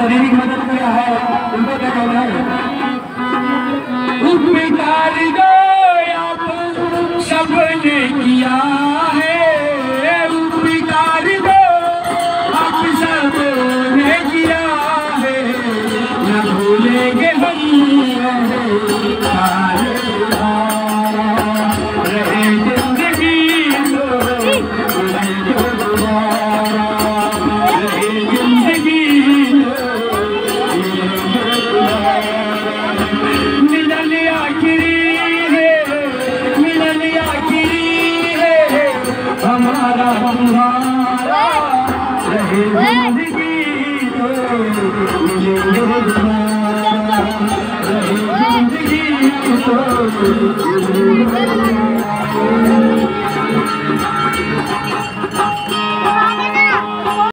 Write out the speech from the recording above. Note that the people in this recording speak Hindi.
जिन्हीं की मदद किया है उनको क्या कहना है? उपकार दो आप सबने किया है, उपकार दो आप सबने किया है, न भूलेंगे हम रहे जिंदगी हमारा तुम्हारा रहे जिंदगी तो जिंदगी तो